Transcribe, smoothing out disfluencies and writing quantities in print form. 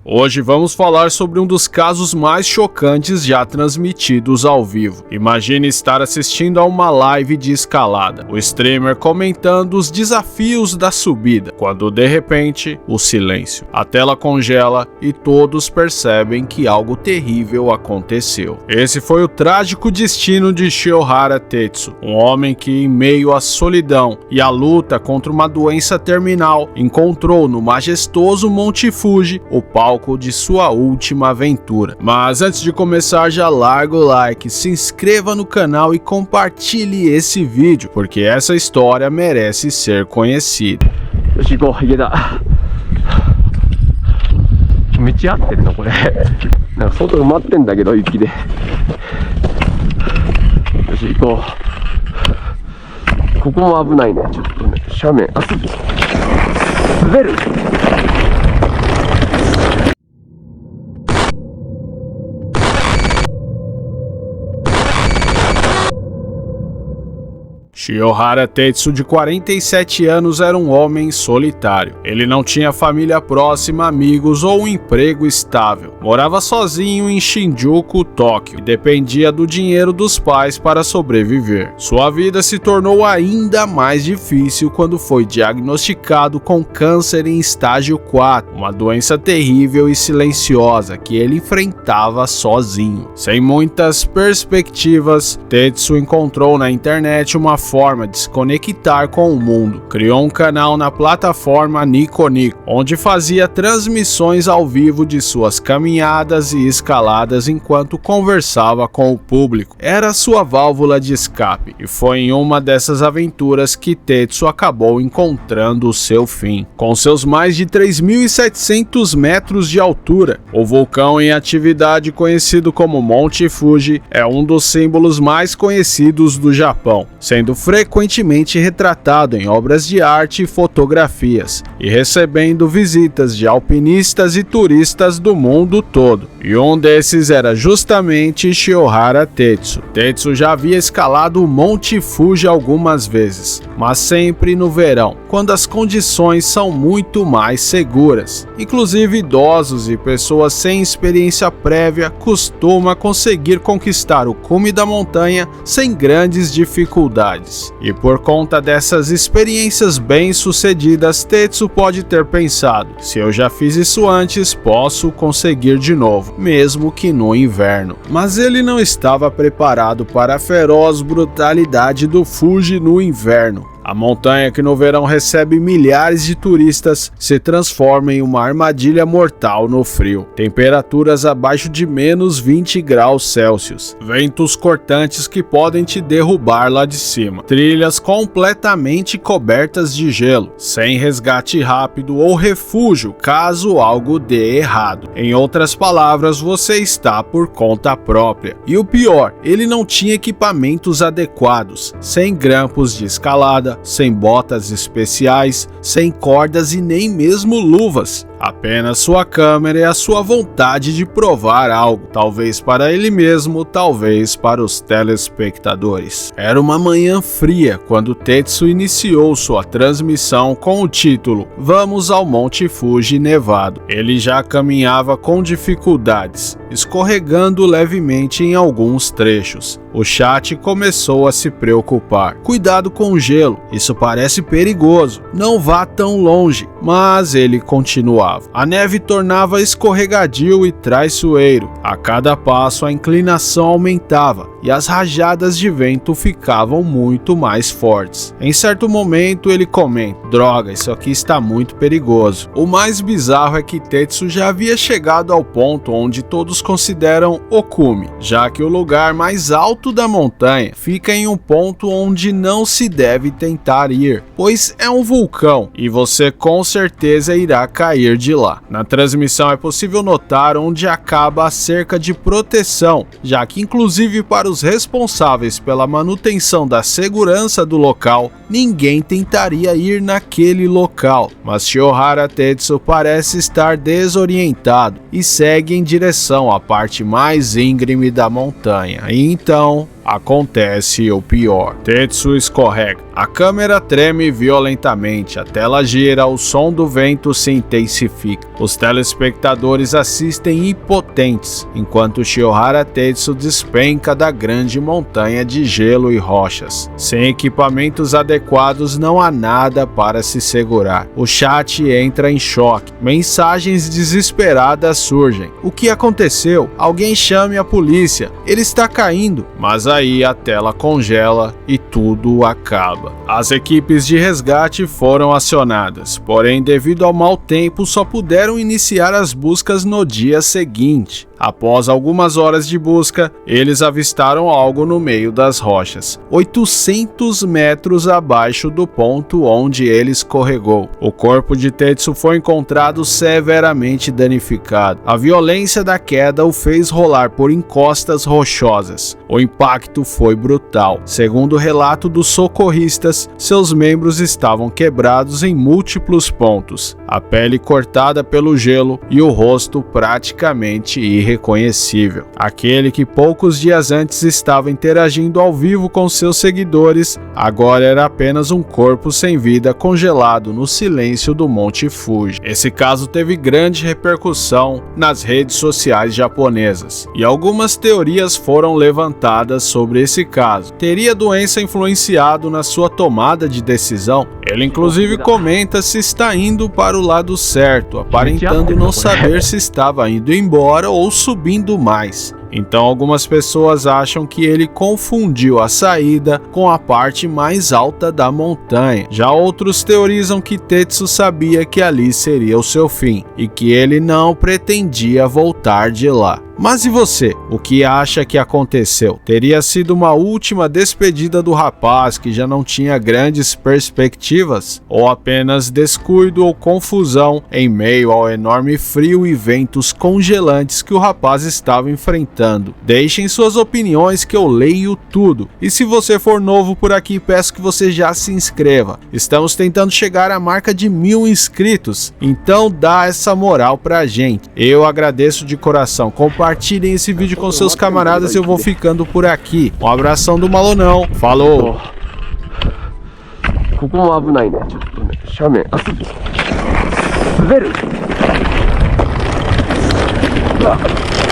Hoje vamos falar sobre um dos casos mais chocantes já transmitidos ao vivo. Imagine estar assistindo a uma live de escalada, o streamer comentando os desafios da subida, quando de repente, o silêncio. A tela congela e todos percebem que algo terrível aconteceu. Esse foi o trágico destino de Shirohara Tetsu, um homem que, em meio à solidão e à luta contra uma doença terminal, encontrou no majestoso Monte Fuji o palco de sua última aventura. Mas antes de começar, já larga o like, se inscreva no canal e compartilhe esse vídeo, porque essa história merece ser conhecida. よし行こう、家だ。道合ってるのこれ。なんか外埋まってんだけど雪で。よし行こう。ここも危ないね。ちょっとね、斜面。滑る。Shirohara Tetsu, de 47 anos, era um homem solitário. Ele não tinha família próxima, amigos ou um emprego estável. Morava sozinho em Shinjuku, Tóquio, e dependia do dinheiro dos pais para sobreviver. Sua vida se tornou ainda mais difícil quando foi diagnosticado com câncer em estágio 4, uma doença terrível e silenciosa que ele enfrentava sozinho. Sem muitas perspectivas, Tetsu encontrou na internet uma forma de se conectar com o mundo. Criou um canal na plataforma Nico Nico, onde fazia transmissões ao vivo de suas caminhadas e escaladas enquanto conversava com o público. Era sua válvula de escape, e foi em uma dessas aventuras que Tetsu acabou encontrando o seu fim. Com seus mais de 3.700 metros de altura, o vulcão em atividade, conhecido como Monte Fuji, é um dos símbolos mais conhecidos do Japão, sendo frequentemente retratado em obras de arte e fotografias, e recebendo visitas de alpinistas e turistas do mundo todo. E um desses era justamente Shirohara Tetsu. Tetsu já havia escalado o Monte Fuji algumas vezes, mas sempre no verão, quando as condições são muito mais seguras. Inclusive idosos e pessoas sem experiência prévia costumam conseguir conquistar o cume da montanha sem grandes dificuldades. E por conta dessas experiências bem-sucedidas, Tetsu pode ter pensado: se eu já fiz isso antes, posso conseguir de novo, mesmo que no inverno. Mas ele não estava preparado para a feroz brutalidade do Fuji no inverno. A montanha, que no verão recebe milhares de turistas, se transforma em uma armadilha mortal no frio. Temperaturas abaixo de menos 20 graus Celsius. Ventos cortantes que podem te derrubar lá de cima. Trilhas completamente cobertas de gelo, sem resgate rápido ou refúgio caso algo dê errado. Em outras palavras, você está por conta própria. E o pior, ele não tinha equipamentos adequados, sem grampos de escalada, sem botas especiais, sem cordas e nem mesmo luvas. Apenas sua câmera e a sua vontade de provar algo, talvez para ele mesmo, talvez para os telespectadores. Era uma manhã fria quando Tetsu iniciou sua transmissão com o título "Vamos ao Monte Fuji Nevado". Ele já caminhava com dificuldades, escorregando levemente em alguns trechos. O chat começou a se preocupar. "Cuidado com o gelo, isso parece perigoso, não vá tão longe", mas ele continuava. A neve tornava escorregadio e traiçoeiro. A cada passo a inclinação aumentava e as rajadas de vento ficavam muito mais fortes. Em certo momento ele comenta: "Droga, isso aqui está muito perigoso". O mais bizarro é que Tetsu já havia chegado ao ponto onde todos consideram o cume, já que o lugar mais alto da montanha fica em um ponto onde não se deve tentar ir, pois é um vulcão e você com certeza irá cair de lá. Na transmissão é possível notar onde acaba a cerca de proteção, já que inclusive para os responsáveis pela manutenção da segurança do local, ninguém tentaria ir naquele local. Mas Shirohara Tetsu parece estar desorientado e segue em direção à parte mais íngreme da montanha. E então acontece o pior. Tetsu escorrega. A câmera treme violentamente, a tela gira, o som do vento se intensifica. Os telespectadores assistem impotentes, enquanto Shiohara Tetsu despenca da grande montanha de gelo e rochas. Sem equipamentos adequados, não há nada para se segurar. O chat entra em choque. Mensagens desesperadas surgem. O que aconteceu? Alguém chame a polícia. Ele está caindo. Mas aí a tela congela e tudo acaba. As equipes de resgate foram acionadas, porém, devido ao mau tempo, só puderam iniciar as buscas no dia seguinte. Após algumas horas de busca, eles avistaram algo no meio das rochas, 800 metros abaixo do ponto onde ele escorregou. O corpo de Tetsu foi encontrado severamente danificado. A violência da queda o fez rolar por encostas rochosas. O impacto foi brutal. Segundo o relato dos socorristas, seus membros estavam quebrados em múltiplos pontos, a pele cortada pelo gelo e o rosto praticamente irreconhecível. Aquele que poucos dias antes estava interagindo ao vivo com seus seguidores, agora era apenas um corpo sem vida congelado no silêncio do Monte Fuji. Esse caso teve grande repercussão nas redes sociais japonesas, e algumas teorias foram levantadas sobre esse caso. Teria a doença influenciado na sua tomada de decisão? Ele inclusive comenta se está indo para o lado certo, aparentando não saber se estava indo embora ou subindo mais. Então algumas pessoas acham que ele confundiu a saída com a parte mais alta da montanha. Já outros teorizam que Tetsu sabia que ali seria o seu fim e que ele não pretendia voltar de lá. Mas e você? O que acha que aconteceu? Teria sido uma última despedida do rapaz que já não tinha grandes perspectivas? Ou apenas descuido ou confusão em meio ao enorme frio e ventos congelantes que o rapaz estava enfrentando? Deixem suas opiniões que eu leio tudo. E se você for novo por aqui, peço que você já se inscreva. Estamos tentando chegar à marca de 1000 inscritos, então dá essa moral pra gente. Eu agradeço de coração. Compartilhem esse vídeo com seus camaradas e eu vou ficando por aqui. Um abração do Malonão. Falou! ここも危ないね。ちょっとね、斜面。滑る。うわ。